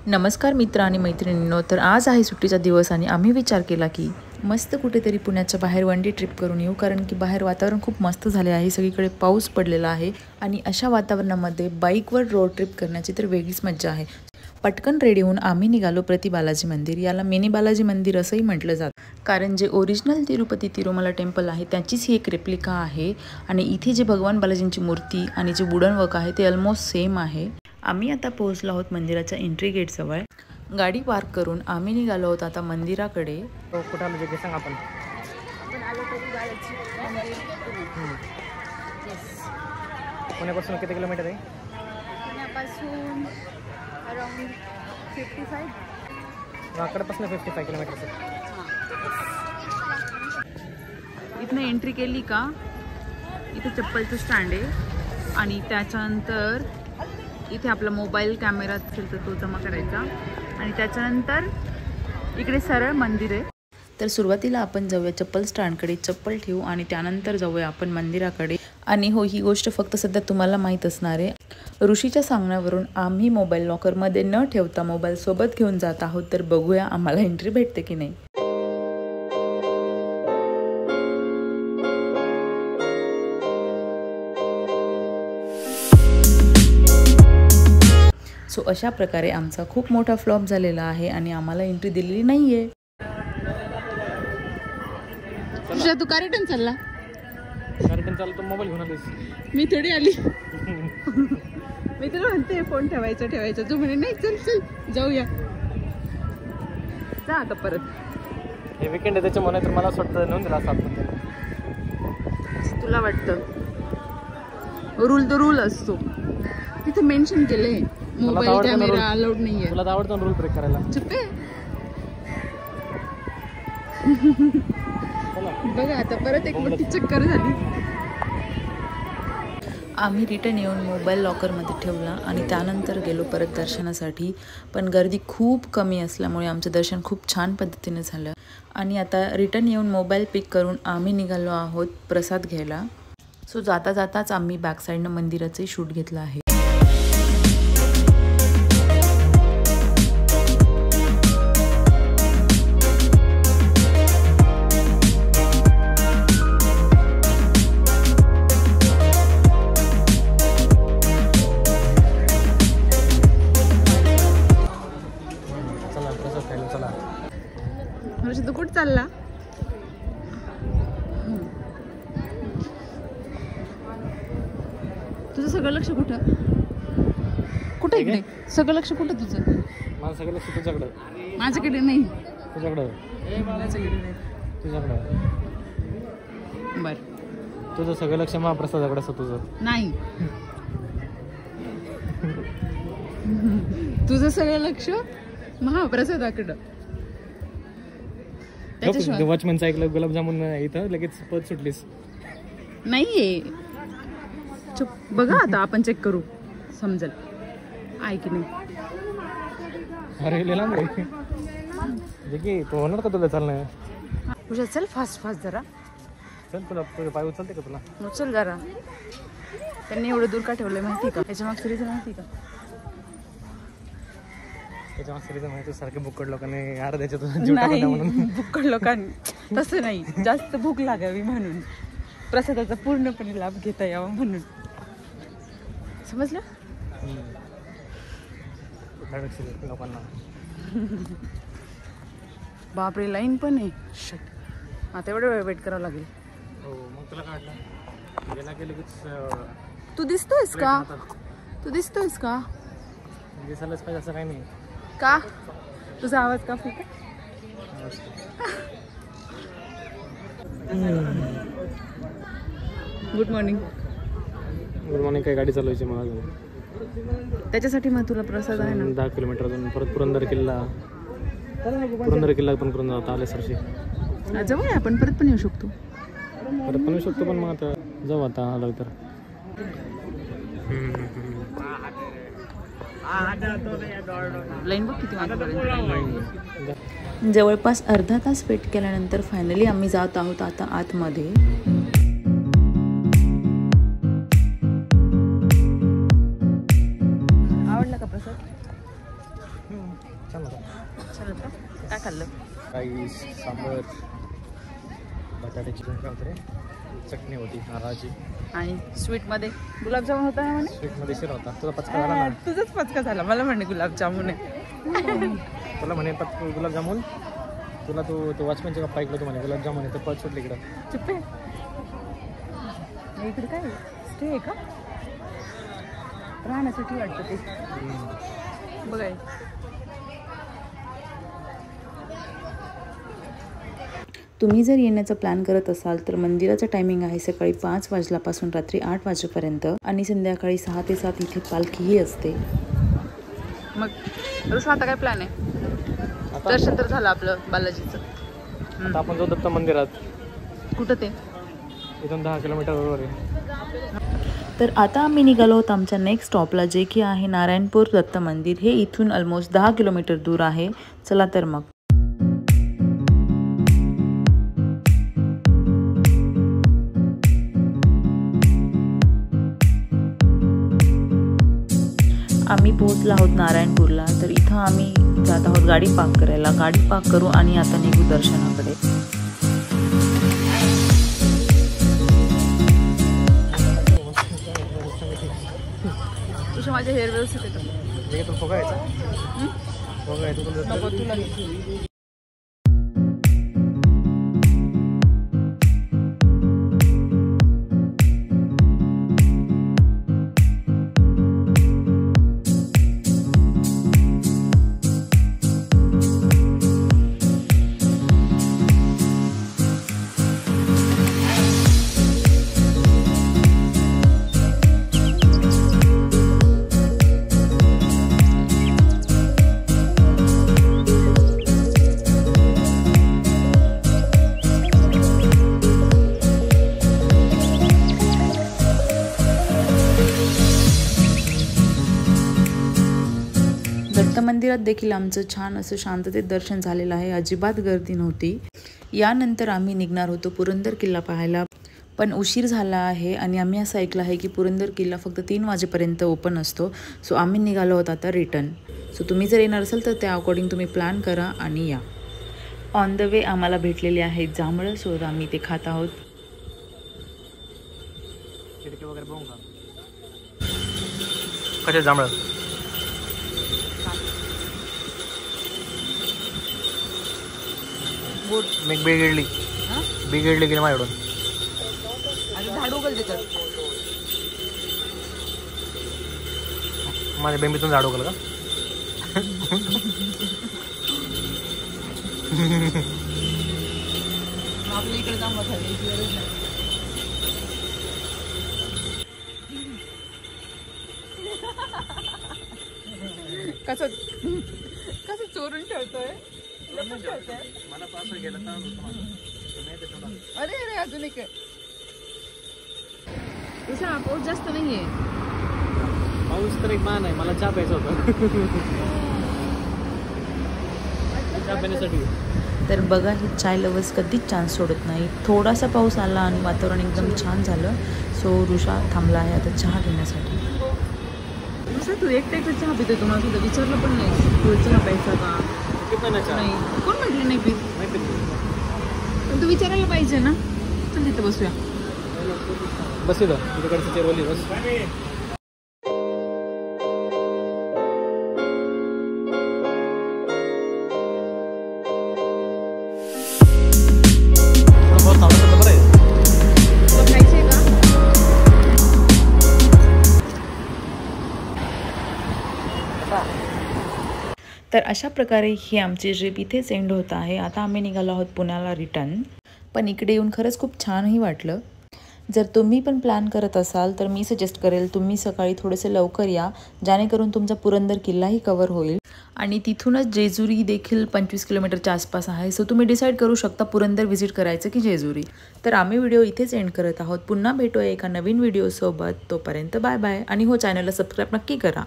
नमस्कार मित्र आणि मैत्रिणींनो, तर आज आहे सुट्टीचा दिवस आणि आम्ही विचार केला की मस्त कुठेतरी पुण्याच्या बाहेर वन डे ट्रिप करून येऊ, कारण की बाहेर वातावरण खूप मस्त झाले आहे, सगळीकडे पाऊस पडलेला आहे आणि अशा वातावरणामध्ये बाईकवर रोड ट्रिप करण्याची तर वेगळीच मजा आहे। पटकन रेडी होऊन आम्ही निघालो प्रति बालाजी मंदिर। याला मिनी बालाजी मंदिर असंही म्हटलं जातं, कारण जे ओरिजिनल तिरुपती तिरुमला टेम्पल आहे त्याचीच ही एक रेप्लिका आहे आणि इथे जे भगवान बालाजींची मूर्ती आणि जे वुडन वर्क आहे ते ऑलमोस्ट सेम आहे। आम्ही आता पोहोचलो आहोत मंदिराच्या एंट्री गेट जवळ। गाडी पार्क करून आम्ही निघालो आहोत आता मंदिराकडे। कुठे आलो जे सांग आपण आलो प्रति बालाजी मंदिर। पुण्यापासून किती किलोमीटर आहे? पुण्यापासून अराउंड 55। वाकड़पासून 55 किलोमीटर आहे। इथनं एंट्री केली का इथे चप्पलचं स्टँड आहे आणि त्याच्यानंतर इथे आपला मोबाईल कॅमेरा असेल तर तो जमा करायचा आणि त्याच्यानंतर इकडे सरळ मंदिर आहे। तर सुरुवातीला आपण जाऊया चप्पल स्टँडकडे, चप्पल ठेवू आणि त्यानंतर जाऊया आपण मंदिराकडे। आणि हो, ही गोष्ट फक्त सध्या तुम्हाला माहीत असणार आहे, ऋषीच्या सांगण्यावरून आम्ही मोबाईल लॉकरमध्ये न ठेवता मोबाईल सोबत घेऊन जात आहोत। तर बघूया आम्हाला एंट्री भेटते की नाही। सो अशा प्रकारे आमचा खूप मोठा फ्लॉप झालेला आहे आणि आम्हाला एंट्री दिलेली नाहीये। तू का रिटर्न चालला? रिटर्न चालतो मोबाईल घेऊन आलीस? मी थोडी आली। मी तुला म्हणते फोन ठेवायचा तू म्हणे नाही चल चल जाऊया। जा आता परत। हे वीकेंड आहे त्याच्यामुळे तर मला वाटतं नेऊन दिला असं तुला वाटतं रूल तर रूल असतो, तिथे मेन्शन केलंय मोबाईल कॅमेरा अलाउड नाहीये। तुला आवडतं रूल ब्रेक करायला? चुपे बघा आता परत एक मोठी चक्कर झाली। आम्ही रिटर्न येऊन मोबाईल लॉकरमध्ये ठेवला आणि त्यानंतर गेलो परत दर्शनासाठी, पण गर्दी खूप कमी असल्यामुळे आमचं दर्शन खूप छान पद्धतीने झालं। आणि आता रिटर्न येऊन मोबाईल पिक करून आम्ही निघालो आहोत प्रसाद घ्यायला। सो जाता जाताच आम्ही बॅक साईडनं मंदिराचंही शूट घेतलं आहे। तू कुठं चालला? तुझं सगळं लक्ष कुठं इकडे? सगळं लक्ष कुठं तुझं? माझं सगळं लक्ष तुझ्याकडं। माझ्याकडे नाही, तुझ्याकडं बर। तुझं सगळं लक्ष महाप्रसादाकडे असं तुझं नाही, तुझं सगळं लक्ष महाप्रसादाकडं। वॉचमनचं ऐकलं गुलाबजामुन इथं लगेच पद सुटलीस? नाहीये, चुप। बघा आता आपण चेक करू, समजेल आहे की नाही। अरे लांब रे देखी तो होणार का तुला चालणं? तुझ्या चल फास्ट फास्ट जरा चल, तुला तुझे पाय उचलते का तुला? चल जरा। त्यांनी एवढं दूर का ठेवलंय माहिती का? त्याच्या मागचं रिझन माहिती का? त्याच्या मागचं रिझन माहिती, सारखे भुक्कड लोकांनी अर्ध्याच्या जीव टाकला म्हणून। भुक्कड लोकांनी तसं नाही, जास्त भूक लागावी म्हणून, प्रसादाचा पूर्णपणे लाभ घेता यावा म्हणून, समजलं? लोकांना बापरे, लाईन पण आहे। शट, आता एवढा वेळ वेट करावं लागेल। हो, मग तुला काय वाटलं? गेला की लगेच तू दिसतोयस का? तू दिसतोयस का? दिसायलाच पाहिजे असं काही नाही का? तुझा आवाज का फुका? Good morning. Good morning. काय गाडी चालवायची मला? त्याच्यासाठी मग तुला प्रसाद आहे ना। 10 किलोमीटर अजून परत पुरंदर किल्ला पण करून जाता आले सरशी जवळ आहे, आपण परत पण येऊ शकतो। परत पण येऊ शकतो, पण मग आता जाऊ आता आलं तर। लाईन बघ किती वाजतापर्यंत। जवळपास अर्धा तास वेट केल्यानंतर फायनली आम्ही जात आहोत आता आतमध्ये। आवडला का प्रसाद? छान होतं. छान होतं. काय खाल्लं? काही सांबर, बटाट्याची रे, चटणी होती नारळाची. आणि स्वीटमध्ये गुलाबजामुन होता ना म्हणे. स्वीटमध्ये शिरा होता. तुझा पचका झाला ना. तुझाच पचका झाला. मला म्हणे गुलाबजामुन आहे. तुला म्हणे गुलाबजामुन. तुला तो वॉचमॅनच्या गप्पा ऐकलं, तू म्हणे गुलाबजामुन आहे, तर पळ सुटली इकडं. चुप्पे. इकडे काय स्टे आहे का? राहण्यासाठी वाटतं ते. बघाय. तुम्ही जर येण्याचा प्लॅन करत असाल तर मंदिराचं टायमिंग आहे सकाळी 5 वाजल्यापासून रात्री 8 वाजेपर्यंत आणि संध्याकाळी 6 ते 7 इथे पालखीही असते. मग रुष्मा आता काय प्लॅन आहे? दर्शन तर झालं आपलं बालाजीचं. आता आपण जाऊ दत्त मंदिरात. कुठं ते? इथून 10 किलोमीटरवर आहे. तर आता आम्ही निघालो आहोत आमच्या नेक्स्ट स्टॉपला, जे की आहे नारायणपूर दत्त मंदिर. हे इथून ऑलमोस्ट 10 किलोमीटर दूर आहे. चला तर मग. आम्ही पोहोचलो आहोत नारायणपूरला. तर इथं आम्ही जात आहोत गाडी पार्क करायला. गाडी पार्क करू आणि आता निघू दर्शनाकडे. तुझं माझे हेअर व्यवस्थित येतं. दत्त मंदिरात देखील आमचं छान असं शांततेत दर्शन झालेलं आहे. अजिबात गर्दी नव्हती. यानंतर आम्ही निघणार होतो पुरंदर किल्ला पाहायला, पण उशीर झाला आहे आणि आम्ही असं ऐकलं आहे की पुरंदर किल्ला फक्त 3 वाजेपर्यंत ओपन असतो. सो आम्ही निघालो आहोत आता रिटर्न. सो तुम्ही जर येणार असाल तर त्या अकॉर्डिंग तुम्ही प्लॅन करा आणि या. ऑन द वे आम्हाला भेटलेले आहेत जांभळं. सो आम्ही ते खात आहोत. कसे जांभळं? बिघडली गेली माझ्याकडून. झाड उगल त्याच्यात. माझ्या बेंबीतून झाड उगल का? आपल्या इकडे जांभळं खायला कसं चोरून ठेवतोय. अरे अरे अजून एक पाऊस जास्त नाहीये. पाऊस तर एक मान आहे. मला चहा प्यायचा होता. चहा पिण्यासाठी. तर बघा, ही चाय लवर्स कधीच चान्स सोडत नाही. थोडासा पाऊस आला आणि वातावरण एकदम छान झालं. सो ऋषा थांबला आहे आता चहा घेण्यासाठी. तू एकटा चहा पितो. तुम्हाला सुद्धा विचारलं पण नाही तू चहा प्यायचा का नाही. कोण म्हटलं नाही पीत? पण तू विचारायला पाहिजे ना. चल तिथे बसूया. बस इथं तिकडची चेरवली बस. तर अशा प्रकारे ही आमची ट्रिप इथेच एंड होत आहे. आता आम्ही निघालो आहोत पुण्याला रिटर्न. पण इकडे येऊन खरंच खूप छानही वाटलं. जर तुम्ही पण प्लॅन करत असाल तर मी सजेस्ट करेल तुम्ही सकाळी थोडेसे लवकर या, जेणेकरून तुमचा पुरंदर किल्लाही कवर होईल. आणि तिथूनच जेजुरी देखील 25 किलोमीटरच्या आसपास आहे. सो तुम्ही डिसाईड करू शकता पुरंदर व्हिजिट करायचं की जेजुरी. तर आम्ही व्हिडिओ इथेच एंड करत आहोत. पुन्हा भेटूया एका नवीन व्हिडिओसोबत. तोपर्यंत बाय बाय. आणि हो, चॅनलला सबस्क्राईब नक्की करा.